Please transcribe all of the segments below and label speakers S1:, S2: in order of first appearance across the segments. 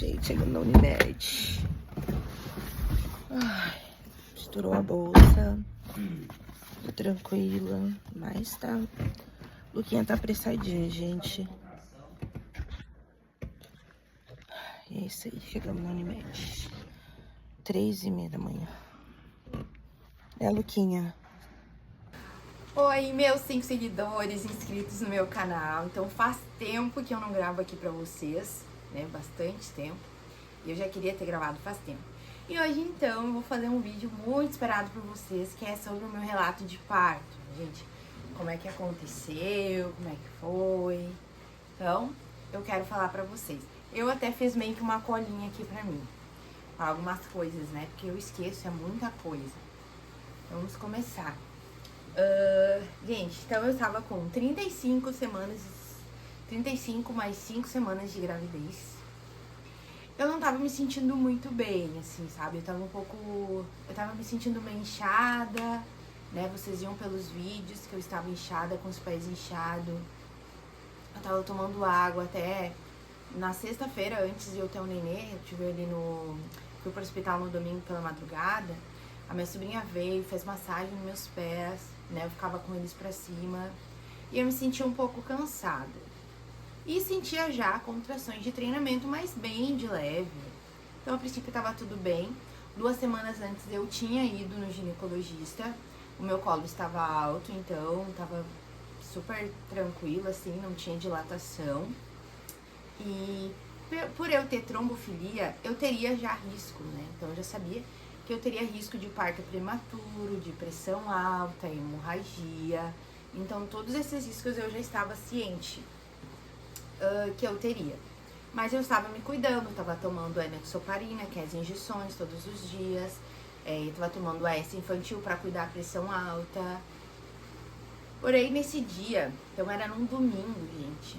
S1: gente, chegando na Unimed. Ai, estourou a bolsa. Tô tranquila, mas tá. Luquinha tá apressadinho, gente. E é isso aí, chegamos na Unimed. 3h30 da manhã. Luquinha?
S2: Oi, meus 5 seguidores inscritos no meu canal. Então faz tempo que eu não gravo aqui pra vocês, né? Bastante tempo. E eu já queria ter gravado faz tempo. E hoje então eu vou fazer um vídeo muito esperado por vocês, que é sobre o meu relato de parto, gente. Como é que aconteceu, como é que foi. Então, eu quero falar pra vocês. Eu até fiz meio que uma colinha aqui pra mim. Algumas coisas, né? Porque eu esqueço, é muita coisa. Vamos começar. Gente, então eu tava com 35 mais 5 semanas de gravidez. Eu não tava me sentindo muito bem, assim, sabe? Eu tava me sentindo meio inchada, né? Vocês viam pelos vídeos que eu estava inchada, com os pés inchados. Eu tava tomando água até na sexta-feira, antes de eu ter um nenê. Fui pro hospital no domingo pela madrugada. A minha sobrinha veio, fez massagem nos meus pés, né? Eu ficava com eles pra cima. E eu me sentia um pouco cansada. E sentia já contrações de treinamento, mas bem de leve. Então, a princípio, tava tudo bem. 2 semanas antes eu tinha ido no ginecologista. O meu colo estava alto, então tava super tranquilo, assim, não tinha dilatação. E por eu ter trombofilia, eu teria já risco, né? Então, eu já sabia que eu teria risco de parto prematuro, de pressão alta, hemorragia. Então, todos esses riscos eu já estava ciente que eu teria. Mas eu estava me cuidando, estava tomando enoxaparina, que é as injeções todos os dias. Estava tomando AS infantil para cuidar da pressão alta. Porém, nesse dia, então era num domingo, gente,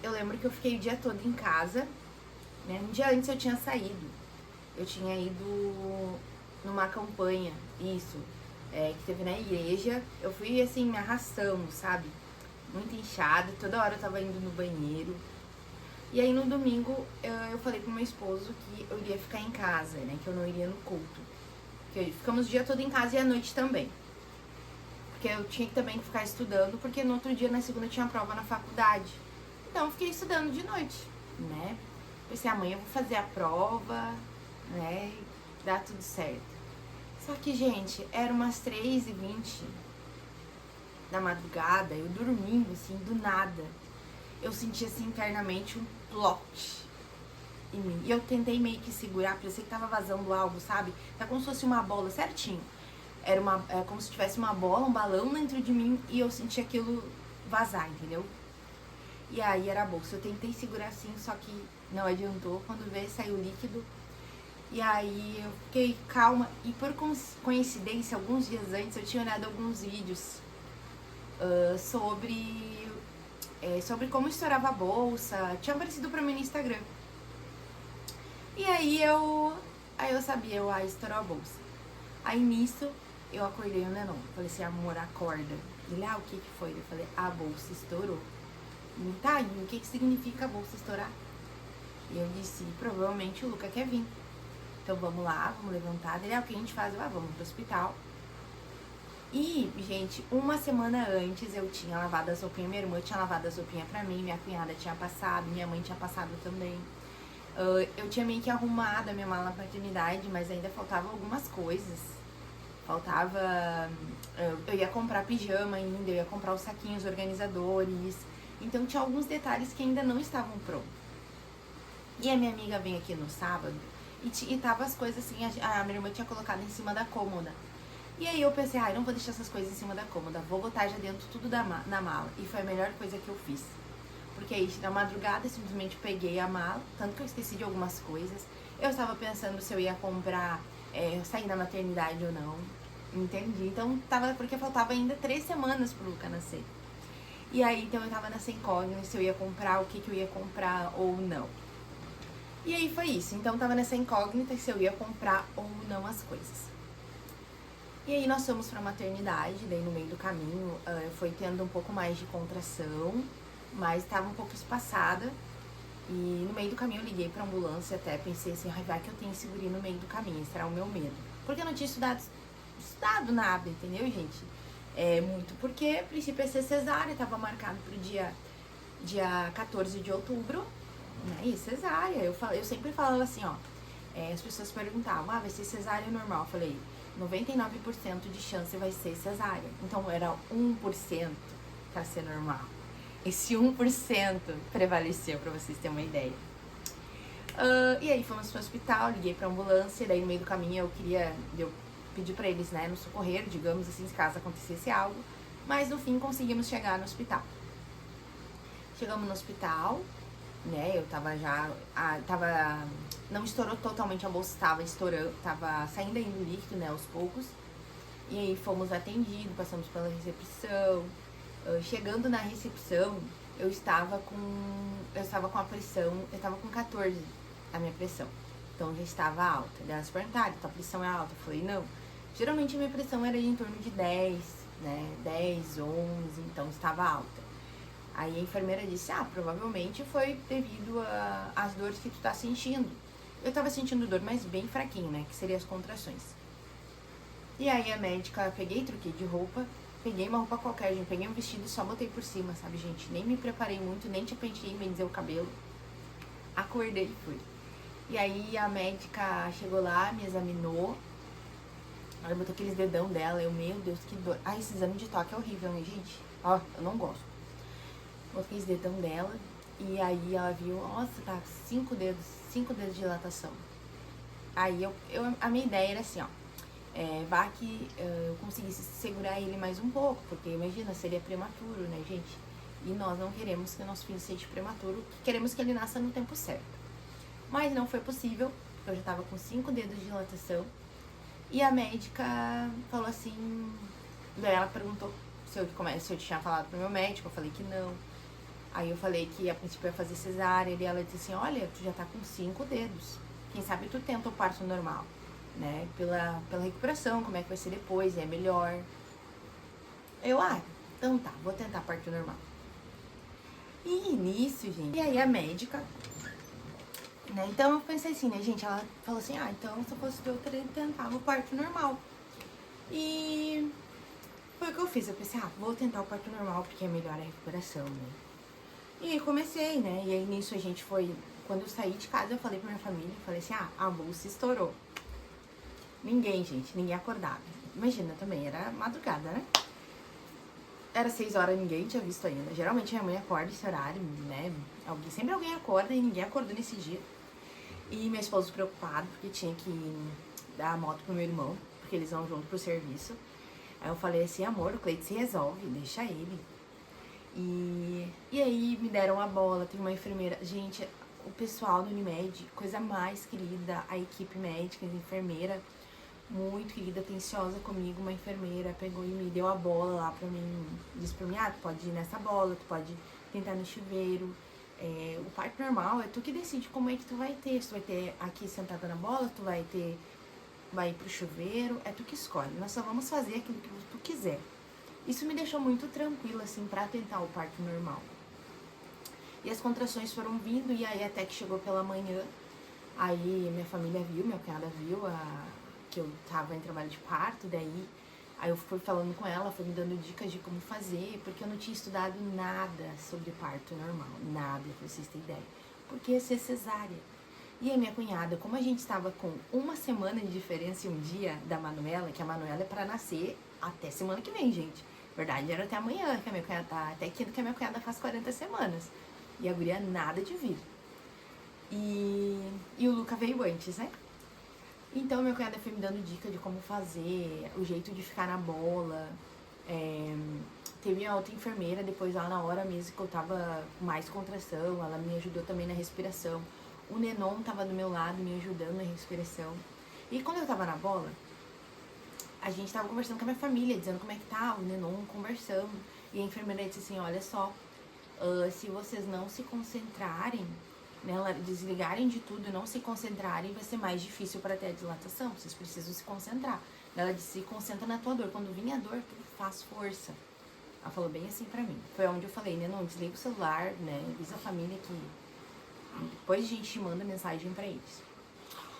S2: eu lembro que eu fiquei o dia todo em casa, né? Um dia antes eu tinha saído. Eu tinha ido numa campanha, que teve na igreja. Eu fui, assim, me arrastando, sabe? Muito inchada, toda hora eu tava indo no banheiro. E aí no domingo eu falei pro meu esposo que eu iria ficar em casa, né? Que eu não iria no culto. Porque ficamos o dia todo em casa e à noite também. Porque eu tinha que também ficar estudando, porque no outro dia, na segunda, eu tinha prova na faculdade. Então eu fiquei estudando de noite, né? Pensei, amanhã eu vou fazer a prova, né? E dá tudo certo. Só que, gente, era umas 3h20 da madrugada, eu dormindo, assim, do nada. Eu senti, assim, internamente um plot em mim. E eu tentei meio que segurar, parecia que tava vazando algo, sabe? Tá como se fosse uma bola, certinho. Era como se tivesse uma bola, um balão dentro de mim e eu senti aquilo vazar, entendeu? E aí era a bolsa. Eu tentei segurar assim, só que não adiantou. Quando veio, saiu líquido. E aí eu fiquei calma. E por coincidência, alguns dias antes, eu tinha olhado alguns vídeos sobre como estourava a bolsa. Tinha aparecido pra mim no Instagram. E aí eu sabia, estourou a bolsa. Aí nisso eu acordei o Nenon. Falei assim, amor, acorda. Ele, o que foi? Eu falei, a bolsa estourou. E tá, e o que significa a bolsa estourar? E eu disse, provavelmente o Luca quer vir. Então vamos lá, vamos levantar. Ele, o que a gente faz? Vamos pro hospital. E, gente, uma semana antes eu tinha lavado as roupinhas, minha irmã tinha lavado as roupinhas pra mim, minha cunhada tinha passado, minha mãe tinha passado também. Eu tinha meio que arrumado a minha mala na paternidade, mas ainda faltavam algumas coisas. Eu ia comprar pijama ainda, eu ia comprar os saquinhos organizadores. Então tinha alguns detalhes que ainda não estavam prontos. E a minha amiga veio aqui no sábado e tava as coisas assim, a minha irmã tinha colocado em cima da cômoda. E aí eu pensei, não vou deixar essas coisas em cima da cômoda, vou botar já dentro tudo na mala. E foi a melhor coisa que eu fiz. Porque aí, na madrugada, eu simplesmente peguei a mala, tanto que eu esqueci de algumas coisas. Eu estava pensando se eu ia comprar, sair da maternidade ou não. Entendi. Então, porque faltava ainda 3 semanas pro Luca nascer. E aí, então, eu tava nessa incógnita se eu ia comprar, o que eu ia comprar ou não. E aí foi isso. Então, tava nessa incógnita se eu ia comprar ou não as coisas. E aí nós fomos pra maternidade, daí no meio do caminho foi tendo um pouco mais de contração, mas estava um pouco espaçada. E meio do caminho eu liguei pra ambulância, até pensei assim, ai, vai que eu tenho esse guri no meio do caminho, esse era o meu medo. Porque eu não tinha estudado nada, entendeu, gente? Muito porque, a princípio, ia ser cesárea, tava marcado pro dia 14 de outubro, né, e cesárea. Eu sempre falava assim, ó, as pessoas perguntavam, vai ser cesárea normal? Eu falei, 99% de chance vai ser cesárea. Então, era 1% pra ser normal. Esse 1% prevaleceu, pra vocês terem uma ideia. E aí fomos pro hospital, liguei pra ambulância, daí no meio do caminho eu pedi pra eles, né, nos socorrer, digamos assim, caso acontecesse algo, mas no fim conseguimos chegar no hospital. Chegamos no hospital, né, eu tava já, não estourou totalmente a bolsa, tava estourando, tava saindo ainda o líquido, né, aos poucos, e aí fomos atendidos, passamos pela recepção. Chegando na recepção, eu estava com a pressão, eu estava com 14, a minha pressão, então já estava alta. Daí elas perguntaram, tua pressão é alta? Eu falei, não, geralmente a minha pressão era em torno de 10, né, 10, 11, então estava alta. Aí a enfermeira disse, provavelmente foi devido às dores que tu tá sentindo. Eu tava sentindo dor, mas bem fraquinho, né, que seria as contrações. E aí a médica, troquei de roupa, peguei uma roupa qualquer, gente, peguei um vestido e só botei por cima, sabe, gente? Nem me preparei muito, nem te penteei, bem dizer, o cabelo. Acordei e fui. E aí a médica chegou lá, me examinou. Ela botou aqueles dedão dela, meu Deus, que dor. Esse exame de toque é horrível, né, gente? Ó, eu não gosto. Botou aqueles dedão dela e aí ela viu, nossa, tá 5 dedos de dilatação. Aí a minha ideia era assim, ó. Vá que eu conseguisse segurar ele mais um pouco, porque imagina, seria prematuro, né, gente? E nós não queremos que o nosso filho seja prematuro, queremos que ele nasça no tempo certo. Mas não foi possível, porque eu já tava com 5 dedos de dilatação. E a médica falou assim, daí ela perguntou se eu tinha falado pro meu médico, eu falei que não. Aí eu falei que a princípio ia fazer cesárea, e ela disse assim, olha, tu já tá com 5 dedos, quem sabe tu tenta o parto normal, né, pela recuperação, como é que vai ser depois, é melhor. Eu, então tá, vou tentar parto normal. E nisso, gente, e aí a médica, né, então eu pensei assim, né, gente, ela falou assim, então se eu fosse eu teria tentado o parto normal. E foi o que eu fiz, eu pensei, vou tentar o parto normal, porque é melhor a recuperação, né. E aí comecei, né, e aí nisso a gente foi, quando eu saí de casa eu falei pra minha família, eu falei assim, a bolsa estourou. Ninguém acordava. Imagina também, era madrugada, né? Era 6 horas, ninguém tinha visto ainda. Geralmente minha mãe acorda esse horário, né? Sempre alguém acorda e ninguém acordou nesse dia. E meu esposo preocupado, porque tinha que dar a moto pro meu irmão, porque eles vão junto pro serviço. Aí eu falei assim, amor, o Cleide se resolve, deixa ele. E aí me deram a bola, teve uma enfermeira. Gente, o pessoal do Unimed, coisa mais querida, a equipe médica, a enfermeira, muito querida, atenciosa comigo, uma enfermeira pegou e me deu a bola lá pra mim, disse pra mim, tu pode ir nessa bola, tu pode tentar no chuveiro, o parto normal é tu que decide como é que tu vai ter, se tu vai ter aqui sentada na bola, tu vai ir pro chuveiro, é tu que escolhe, nós só vamos fazer aquilo que tu quiser. Isso me deixou muito tranquila, assim, pra tentar o parto normal. E as contrações foram vindo, e aí até que chegou pela manhã, aí minha família viu, minha cunhada viu que eu tava em trabalho de parto, daí aí eu fui falando com ela, foi me dando dicas de como fazer, porque eu não tinha estudado nada sobre parto normal, nada, pra vocês terem ideia, porque ia ser cesárea. E a minha cunhada, como a gente estava com 1 semana de diferença e um dia da Manuela, que a Manuela é pra nascer até semana que vem, gente. Na verdade, era até amanhã, que a minha cunhada tá, até quinta que a minha cunhada faz 40 semanas. E a guria nada de vir. E o Luca veio antes, né? Então, minha cunhada foi me dando dica de como fazer, o jeito de ficar na bola. Teve a outra enfermeira, depois lá na hora mesmo que eu tava com mais contração, ela me ajudou também na respiração. O Nenon tava do meu lado me ajudando na respiração. E quando eu tava na bola, a gente tava conversando com a minha família, dizendo como é que tá, o Nenon conversando. E a enfermeira disse assim, olha só, se vocês não se concentrarem, né, desligarem de tudo e não se concentrarem, vai ser mais difícil para ter a dilatação, vocês precisam se concentrar. Ela disse, se concentra na tua dor, quando vir a dor, tu faz força. Ela falou bem assim pra mim. Foi onde eu falei, né, não desliga o celular, né, avisa a família Depois a gente manda mensagem pra eles.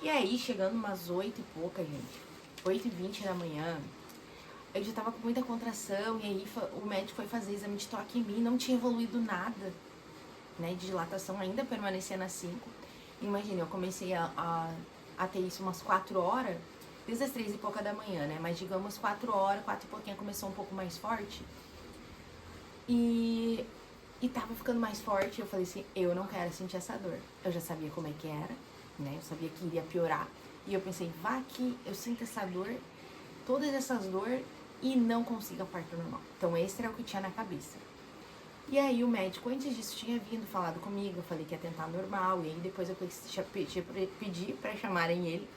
S2: E aí, chegando umas 8 e pouca, gente, 8h20 da manhã, eu já tava com muita contração, e aí o médico foi fazer exame de toque em mim, não tinha evoluído nada, né, de dilatação, ainda permanecia nas 5. Imagina, eu comecei a ter isso umas 4 horas, desde as 3 e pouca da manhã, né, mas digamos 4 horas, 4 e pouquinho começou um pouco mais forte, e tava ficando mais forte. Eu falei assim, eu não quero sentir essa dor. Eu já sabia como é que era, né, eu sabia que iria piorar, e eu pensei, vá que eu sinto essa dor, todas essas dores, e não consiga parto normal. Então esse era o que tinha na cabeça. E aí o médico, antes disso, tinha vindo, falado comigo, eu falei que ia tentar normal, e aí depois eu pedi pra chamarem ele,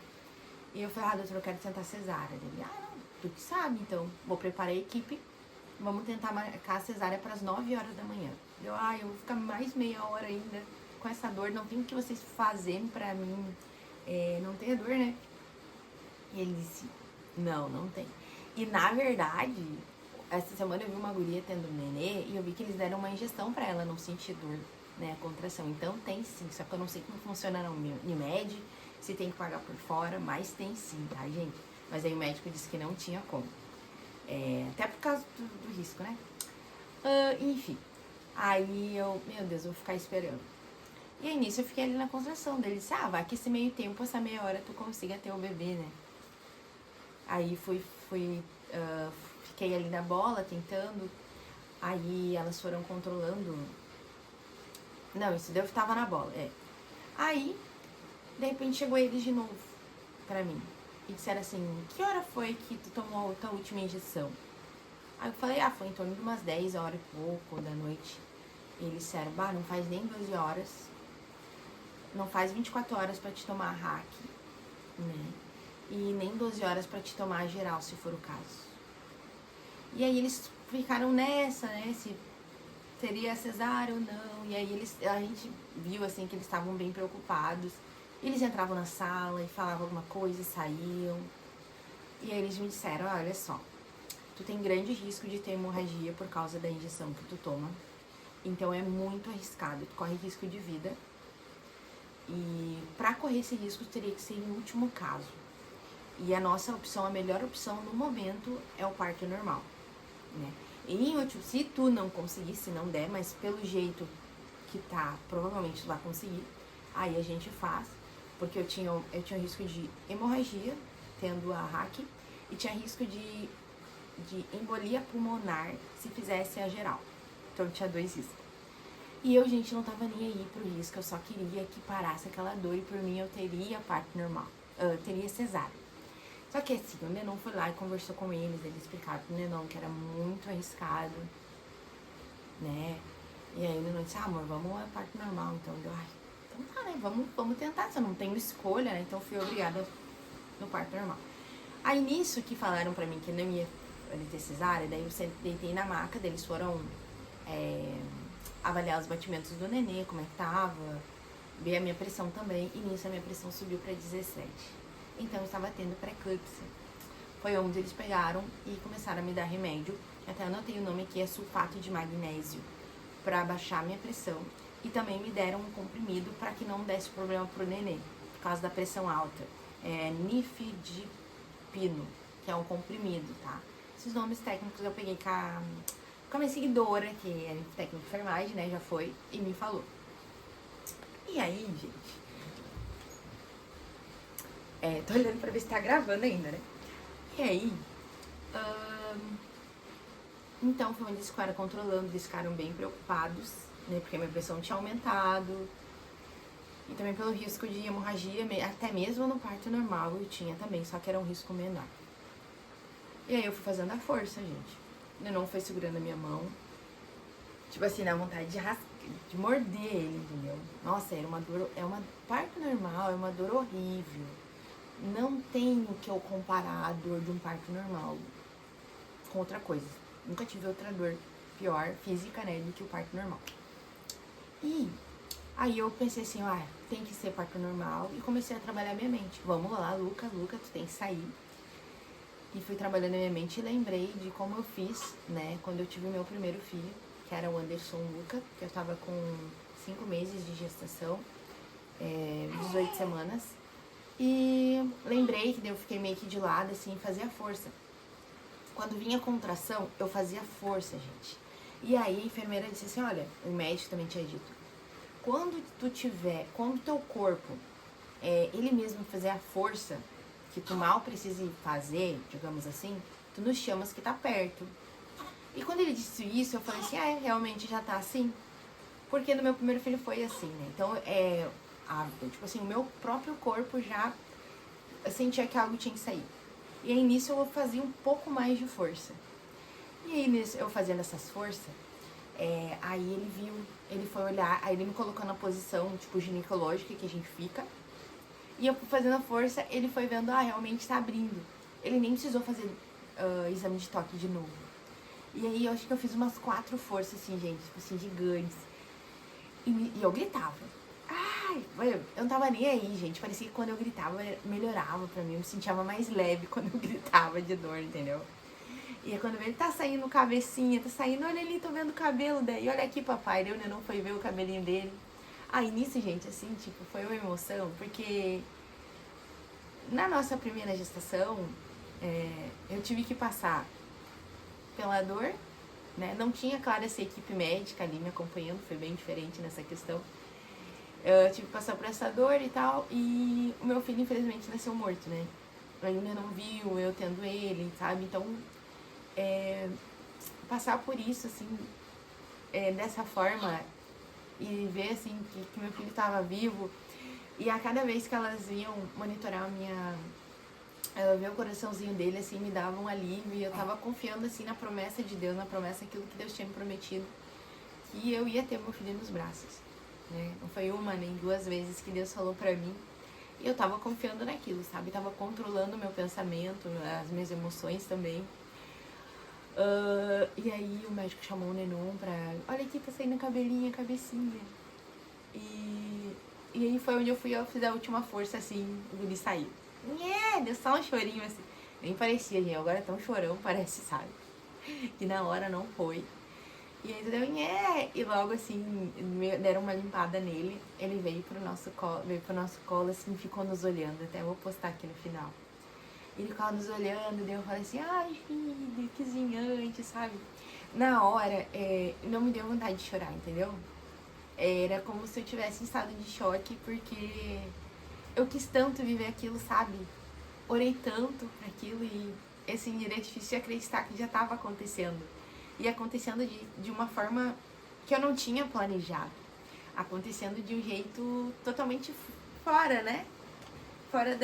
S2: e eu falei, doutor, eu quero tentar cesárea. Ele, não, tu que sabe, então, vou preparar a equipe, vamos tentar marcar a cesárea para as 9 horas da manhã. Eu vou ficar mais meia hora ainda com essa dor, não tem o que vocês fazerem pra mim, não tem a dor, né? E ele disse, não tem. E na verdade, essa semana eu vi uma guria tendo um nenê e eu vi que eles deram uma injeção pra ela não sentir dor, né, a contração. Então tem sim, só que eu não sei como funciona no Unimed, se tem que pagar por fora, mas tem sim, tá, gente? Mas aí o médico disse que não tinha como. Até por causa do risco, né? Enfim, aí eu, meu Deus, eu vou ficar esperando. E aí nisso eu fiquei ali na contração dele, disse, vai que esse meio tempo, essa meia hora tu consiga ter o bebê, né? Aí fiquei ali na bola, tentando. Aí elas foram controlando. Não, isso eu tava na bola, Aí, de repente, chegou eles de novo pra mim. E disseram assim, que hora foi que tu tomou a tua última injeção? Aí eu falei, foi em torno de umas 10 horas e pouco da noite. E eles disseram, não faz nem 12 horas. Não faz 24 horas pra te tomar a hack, né? E nem 12 horas pra te tomar a geral, se for o caso. E aí eles ficaram nessa, né, se seria cesárea ou não. E aí a gente viu, assim, que eles estavam bem preocupados. Eles entravam na sala e falavam alguma coisa e saíam. E aí eles me disseram, olha só, tu tem grande risco de ter hemorragia por causa da injeção que tu toma. Então é muito arriscado, tu corre risco de vida. E pra correr esse risco, teria que ser em último caso. E a nossa opção, a melhor opção no momento é o parto normal, né? E se tu não conseguir, se não der, mas pelo jeito que tá, provavelmente tu vai conseguir, aí a gente faz, porque eu tinha risco de hemorragia, tendo a hack, e tinha risco de embolia pulmonar se fizesse a geral. Então tinha 2 riscos. E eu, gente, não tava nem aí pro risco, eu só queria que parasse aquela dor e por mim eu teria parto normal, teria cesárea. Só que assim, o Nenon foi lá e conversou com eles explicaram pro Nenon que era muito arriscado, né? E aí o Nenon disse, amor, vamos a parto normal. Então eu, então tá, né? Vamos tentar, se eu não tenho escolha, né? Então fui obrigada no parto normal. Aí nisso que falaram pra mim que não ia ter cesárea, daí eu deitei na maca, daí eles foram avaliar os batimentos do nenê, como é que tava, ver a minha pressão também, e nisso a minha pressão subiu pra 17. Então eu estava tendo pré-eclâmpsia. Foi onde eles pegaram e começaram a me dar remédio, até anotei o nome aqui, é sulfato de magnésio, pra baixar a minha pressão. E também me deram um comprimido para que não desse problema pro nenê, por causa da pressão alta. Nifedipino, que é um comprimido, tá? Esses nomes técnicos eu peguei com a minha seguidora, que é técnica de enfermagem, né, já foi, e me falou. E aí, gente, tô olhando pra ver se tá gravando ainda, né? E aí, então foi onde eles ficaram controlando, eles ficaram bem preocupados, né, porque a minha pressão tinha aumentado, e também pelo risco de hemorragia, até mesmo no parto normal eu tinha também, só que era um risco menor. E aí eu fui fazendo a força, gente. Eu não fui segurando a minha mão, tipo assim, na vontade de morder ele, entendeu? Nossa, era uma dor, parto normal, é uma dor horrível. Não tem o que eu comparar a dor de um parto normal com outra coisa. Nunca tive outra dor pior, física, né, do que o parto normal. E aí eu pensei assim, tem que ser parto normal, e comecei a trabalhar minha mente. Vamos lá, Luca, tu tem que sair. E fui trabalhando minha mente e lembrei de como eu fiz, né, quando eu tive meu primeiro filho, que era o Anderson Luca, que eu tava com 5 meses de gestação. 18 semanas. E lembrei que eu fiquei meio que de lado, assim, fazia força. Quando vinha contração, eu fazia força, gente. E aí a enfermeira disse assim, olha, o médico também tinha dito, quando teu corpo, ele mesmo fizer a força que tu mal precise fazer, digamos assim, tu nos chamas que tá perto. E quando ele disse isso, eu falei assim, realmente já tá assim. Porque no meu primeiro filho foi assim, né? Então, tipo assim, o meu próprio corpo já sentia que algo tinha que sair. E aí, nisso, eu fazia um pouco mais de força. E aí, nisso, eu fazendo essas forças, aí ele viu, ele foi olhar, aí ele me colocou na posição, tipo, ginecológica que a gente fica. E eu fazendo a força, ele foi vendo, realmente tá abrindo. Ele nem precisou fazer exame de toque de novo. E aí, eu acho que eu fiz umas 4 forças, assim, gente, tipo assim, gigantes. E eu gritava. Eu não tava nem aí, gente. Parecia que quando eu gritava, melhorava pra mim. Eu me sentia mais leve quando eu gritava de dor, entendeu? E aí quando ele tá saindo cabecinha, tá saindo, olha ali, tô vendo o cabelo daí. Olha aqui, papai. Eu não foi ver o cabelinho dele. Aí nisso, gente, assim, tipo, foi uma emoção. Porque na nossa primeira gestação, eu tive que passar pela dor, né? Não tinha, claro, essa equipe médica ali me acompanhando. Foi bem diferente nessa questão. Eu tive que passar por essa dor e tal, e o meu filho, infelizmente, nasceu morto, né? Eu ainda não viu eu tendo ele, sabe? Então, passar por isso, assim, dessa forma, e ver, assim, que meu filho estava vivo, e a cada vez que elas iam monitorar ela ver o coraçãozinho dele, assim, me dava um alívio, e eu tava confiando, assim, na promessa de Deus, na promessa daquilo que Deus tinha me prometido, que eu ia ter meu filho nos braços. Né? Não foi uma nem 2 vezes que Deus falou pra mim. E eu tava confiando naquilo, sabe? Tava controlando o meu pensamento, as minhas emoções também. E aí o médico chamou o Nenon pra... Olha aqui, tá saindo cabelinho, cabecinha. E aí foi onde eu fiz a última força, assim, o guri saiu. Deu só um chorinho, assim. Nem parecia, gente. Agora é tão chorão, parece, sabe? Que na hora não foi. E aí deu e logo assim, deram uma limpada nele, ele veio pro nosso colo assim, ficou nos olhando, até vou postar aqui no final. Ele ficava nos olhando, daí eu falei assim, ai filho, que zinhante, sabe? Na hora, não me deu vontade de chorar, entendeu? Era como se eu tivesse em estado de choque, porque eu quis tanto viver aquilo, sabe? Orei tanto pra aquilo e, assim, era difícil acreditar que já tava acontecendo. E acontecendo de uma forma que eu não tinha planejado. Acontecendo de um jeito totalmente fora, né? Fora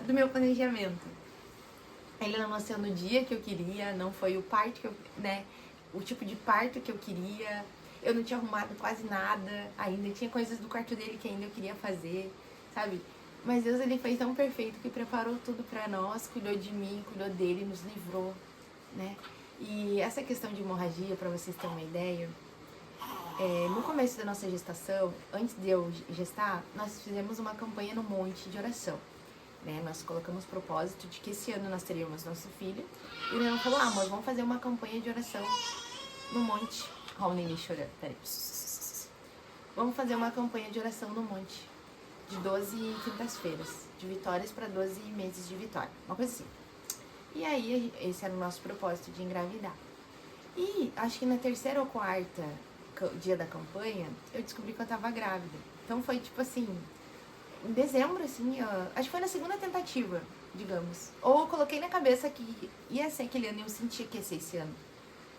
S2: do meu planejamento. Ele não nasceu no dia que eu queria, não foi o parto que eu, né? O tipo de parto que eu queria. Eu não tinha arrumado quase nada ainda. Tinha coisas do quarto dele que ainda eu queria fazer, sabe? Mas Deus, ele foi tão perfeito que preparou tudo pra nós, cuidou de mim, cuidou dele, nos livrou, né? E essa questão de hemorragia, pra vocês terem uma ideia, no começo da nossa gestação, antes de eu gestar, nós fizemos uma campanha no monte de oração. Né? Nós colocamos propósito de que esse ano nós teríamos nosso filho. E o Leão falou, amor, vamos fazer uma campanha de oração no monte. Olha o neném chorando, peraí. Vamos fazer uma campanha de oração no monte. De 12 quintas-feiras. De vitórias para 12 meses de vitória. Uma coisa assim. E aí, esse era o nosso propósito de engravidar. E acho que na 3ª ou 4ª dia da campanha, eu descobri que eu tava grávida. Então foi tipo assim, em dezembro, assim, acho que foi na 2ª tentativa, digamos. Ou eu coloquei na cabeça que ia ser aquele ano e eu sentia que ia ser esse ano.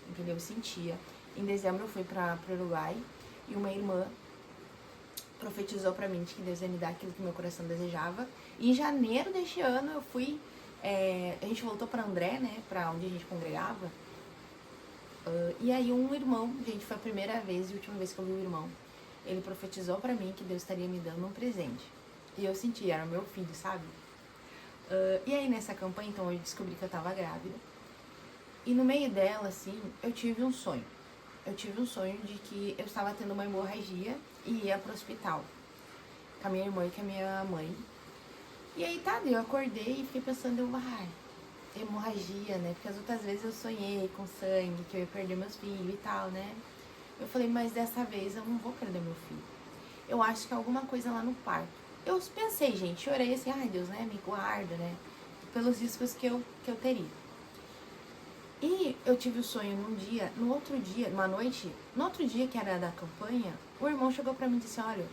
S2: Entendeu? Eu sentia. Em dezembro eu fui pro Uruguai e uma irmã profetizou pra mim de que Deus ia me dar aquilo que meu coração desejava. E em janeiro deste ano eu fui... a gente voltou pra André, né? Pra onde a gente congregava. E aí um irmão, gente, foi a primeira vez e última vez que eu vi o irmão. Ele profetizou pra mim que Deus estaria me dando um presente. E eu senti, era o meu filho, sabe? E aí nessa campanha, então, eu descobri que eu tava grávida. E no meio dela, assim, eu tive um sonho. Eu tive um sonho de que eu estava tendo uma hemorragia e ia pro hospital. Com a minha irmã e com a minha mãe. E aí, tá, eu acordei e fiquei pensando, hemorragia, né? Porque as outras vezes eu sonhei com sangue, que eu ia perder meus filhos e tal, né? Eu falei, mas dessa vez eu não vou perder meu filho. eu acho que é alguma coisa lá no parto. Eu pensei, gente, chorei assim, ai Deus, né, me guarda, né, pelos riscos que eu teria. E eu tive o sonho num dia, no outro dia, numa noite, no outro dia que era da campanha, o irmão chegou pra mim e disse, olha,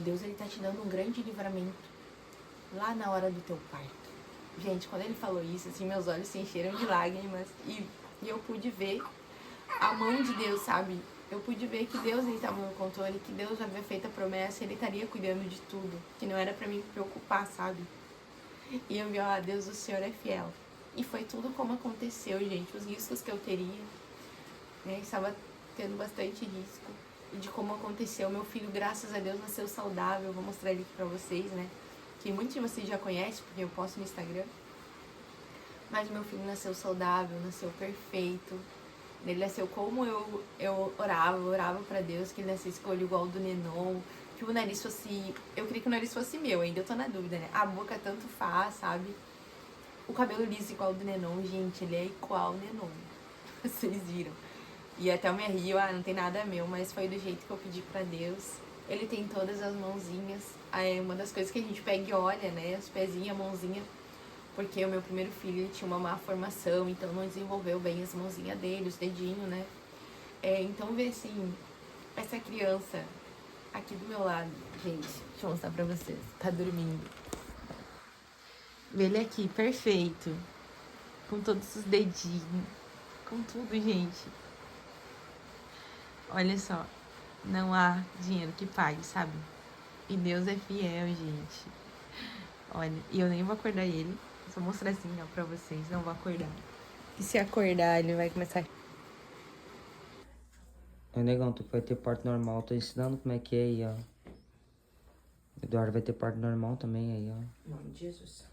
S2: Deus ele tá te dando um grande livramento lá na hora do teu parto. Gente, quando ele falou isso, assim, meus olhos se encheram de lágrimas e eu pude ver a mão de Deus, sabe? Eu pude ver que Deus estava no controle, que Deus já havia feito a promessa, Ele estaria cuidando de tudo, que não era pra mim me preocupar, sabe? E eu vi, ó, Deus, o Senhor é fiel. E foi tudo como aconteceu, gente. Os riscos que eu teria, né? Estava tendo bastante risco. E de como aconteceu. Meu filho, graças a Deus, nasceu saudável. Eu vou mostrar ele aqui pra vocês, né? Que muitos de vocês já conhecem, porque eu posto no Instagram. Mas meu filho nasceu saudável, nasceu perfeito. Ele nasceu como eu orava pra Deus, que ele nascesse com o olho igual ao do Nenon, que o nariz fosse... Eu queria que o nariz fosse meu, ainda eu tô na dúvida, né? A boca tanto faz, sabe? O cabelo liso igual ao do Nenon, gente, ele é igual ao Nenon. Vocês viram. E até eu me rio, não tem nada meu, mas foi do jeito que eu pedi pra Deus. Ele tem todas as mãozinhas. É uma das coisas que a gente pega e olha, né? Os pezinhos, a mãozinha. Porque o meu primeiro filho ele tinha uma má formação, então não desenvolveu bem as mãozinhas dele, os dedinhos, né? Então ver assim, essa criança aqui do meu lado, gente, deixa eu mostrar pra vocês, tá dormindo. Vê ele aqui, perfeito, com todos os dedinhos, com tudo, gente. Olha só, não há dinheiro que pague, sabe? E Deus é fiel, gente. Olha, e eu nem vou acordar ele. Só mostrar assim, ó, pra vocês. Não vou acordar. E se acordar, ele vai começar...
S3: Negão, tu vai ter parto normal. Tô ensinando como é que é aí, ó. Eduardo vai ter parto normal também aí, ó.
S1: Em nome de Jesus.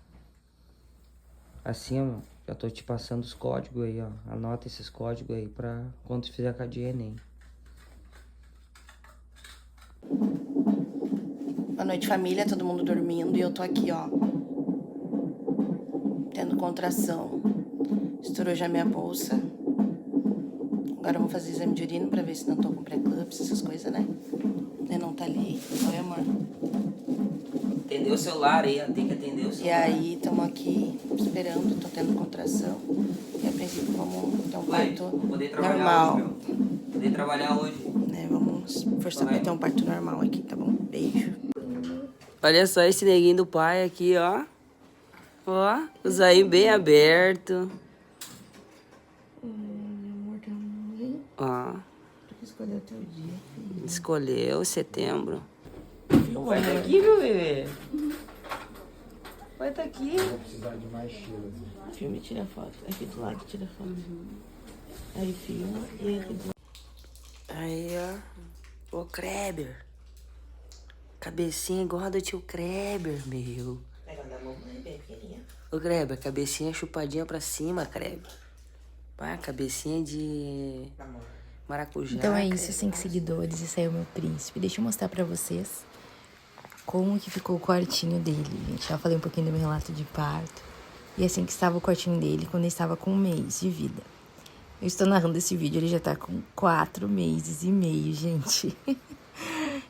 S3: Assim, ó, já tô te passando os códigos aí, ó. Anota esses códigos aí pra quando tu fizer a de Enem.
S1: Boa noite, família. Todo mundo dormindo e eu tô aqui, ó. Tendo contração. Estourou já minha bolsa. Agora eu vou fazer exame de urina pra ver se não tô com pré-eclâmpsia, essas coisas, né? Não tá ali. Oi, amor.
S3: Atender o celular aí, tem que atender o celular.
S1: E aí, estamos aqui esperando, tô tendo contração. E a princípio vamos ter um parto normal.
S3: Hoje, poder trabalhar hoje.
S1: Né, vamos forçar pra ter um parto normal aqui, tá bom? Beijo.
S4: Olha só esse neguinho do pai aqui, ó. Ó, o zainho bem aberto.
S1: Amor da mãe.
S4: Ó.
S1: Tu que escolheu o teu dia, filho.
S4: Escolheu setembro.
S3: Vai tá aqui, meu bebê. Vai tá aqui.
S5: Vou precisar de mais cheiro.
S1: Filme, tira foto. Aqui do lado, tira foto. Aí filma e aqui do lado.
S4: Aí, ó. Ô, Kreber. Cabecinha igual a do tio Kreber, meu.
S1: Pega da mamãe, bem pequenininha.
S4: Ô, Kreber, cabecinha chupadinha pra cima, Kreber. Pá, cabecinha de maracujá.
S2: Então é isso,
S4: Kreber.
S2: 5 seguidores, esse aí é o meu príncipe. Deixa eu mostrar pra vocês como que ficou o quartinho dele, gente. Já falei um pouquinho do meu relato de parto. E assim que estava o quartinho dele, quando ele estava com 1 mês de vida. Eu estou narrando esse vídeo, ele já tá com 4 meses e meio, gente.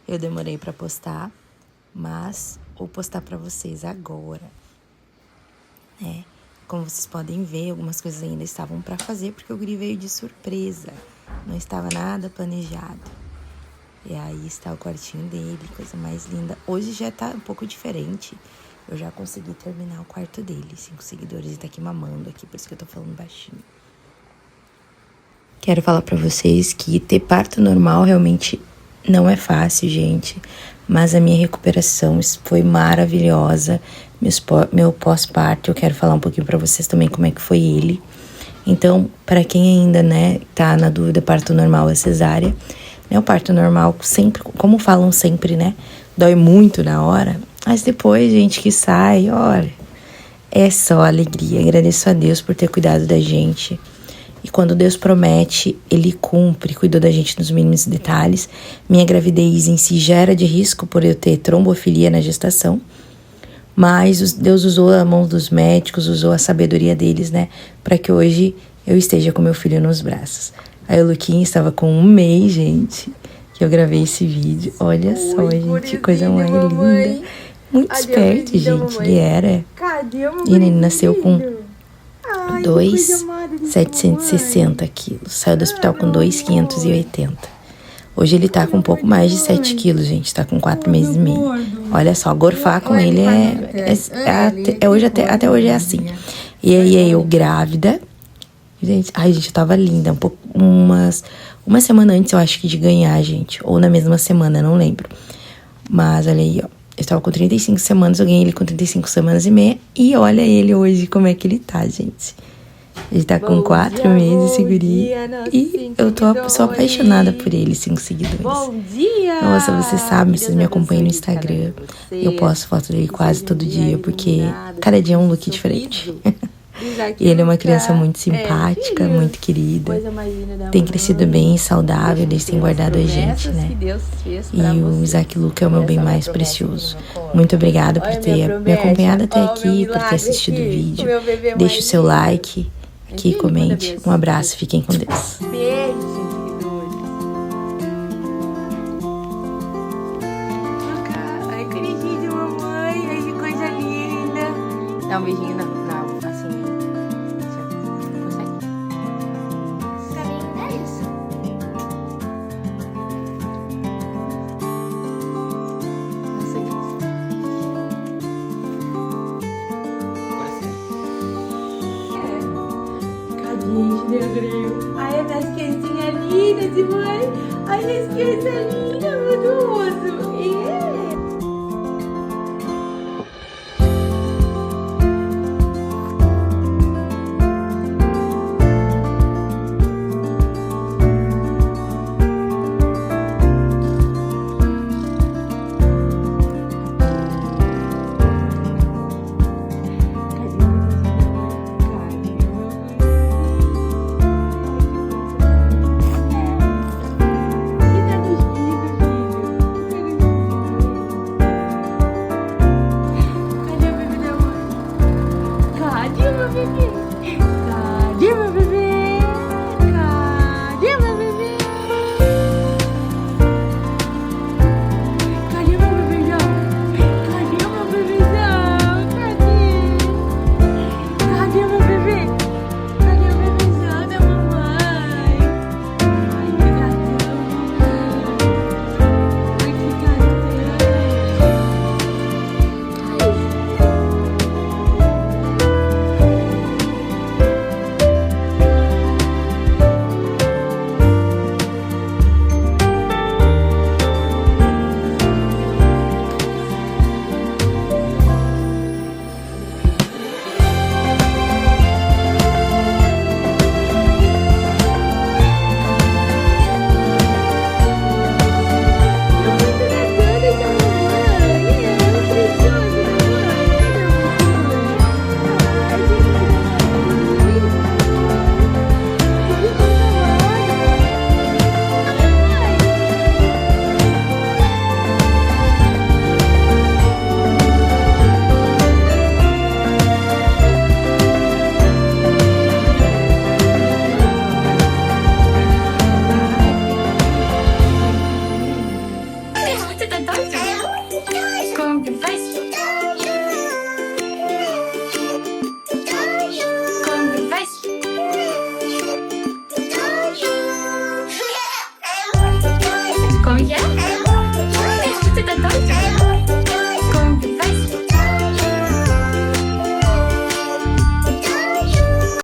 S2: Eu demorei pra postar, mas vou postar pra vocês agora. Como vocês podem ver, algumas coisas ainda estavam pra fazer, porque o guri veio de surpresa. Não estava nada planejado. E aí está o quartinho dele, coisa mais linda. Hoje já tá um pouco diferente. Eu já consegui terminar o quarto dele. 5 seguidores, e tá aqui mamando aqui, por isso que eu tô falando baixinho. Quero falar pra vocês que ter parto normal realmente não é fácil, gente. Mas a minha recuperação foi maravilhosa. Meu pós-parto, eu quero falar um pouquinho pra vocês também como é que foi ele. Então, pra quem ainda, tá na dúvida, parto normal é cesárea. O parto normal, sempre, como falam sempre, dói muito na hora. Mas depois, gente, que sai, olha, é só alegria. Agradeço a Deus por ter cuidado da gente. E quando Deus promete, Ele cumpre, cuidou da gente nos mínimos detalhes. Minha gravidez em si já era de risco por eu ter trombofilia na gestação. Mas Deus usou a mão dos médicos, usou a sabedoria deles, para que hoje eu esteja com meu filho nos braços. Aí o Luquinha estava com 1 mês, gente.
S1: que eu gravei esse vídeo. Olha só, gente, coisa mais linda. Muito esperto, gente, ele era. E ele nasceu com 2,760 quilos. Saiu do hospital com 2,580. Hoje ele tá com um pouco mais de 7 quilos, gente. Tá com 4 meses e meio. Olha só, gorfar com ele até hoje é assim. E aí eu grávida. Gente, ai, gente, eu tava linda. Uma semana antes, eu acho que de ganhar, gente. Ou na mesma semana, não lembro. Mas olha aí, ó. Eu estava com 35 semanas, eu ganhei ele com 35 semanas e meia. E olha ele hoje, como é que ele tá, gente. Ele tá com 4 meses, esse guri. E eu sou apaixonada por ele, 5 seguidores. Bom dia! Nossa, vocês sabem, vocês me acompanham no Instagram. Eu posto foto dele quase todo dia, porque cada dia é um look diferente. E ele é uma criança muito simpática, muito querida. Tem crescido bem, saudável, eles têm guardado a gente, né? E o Isaac Luca é o meu bem mais precioso. Muito obrigada por ter me acompanhado até aqui, por ter assistido o vídeo. Deixe o seu like aqui, comente. Um abraço, fiquem com Deus.
S2: Beijo, seguidores. Olha que beijinho, mamãe. Ai, que coisa linda. Dá um beijinho na assim. Consegue? Tá linda isso? Ai, minhas criancinhas lindas, mãe. Ai, minhas crianças lindas, meu Deus.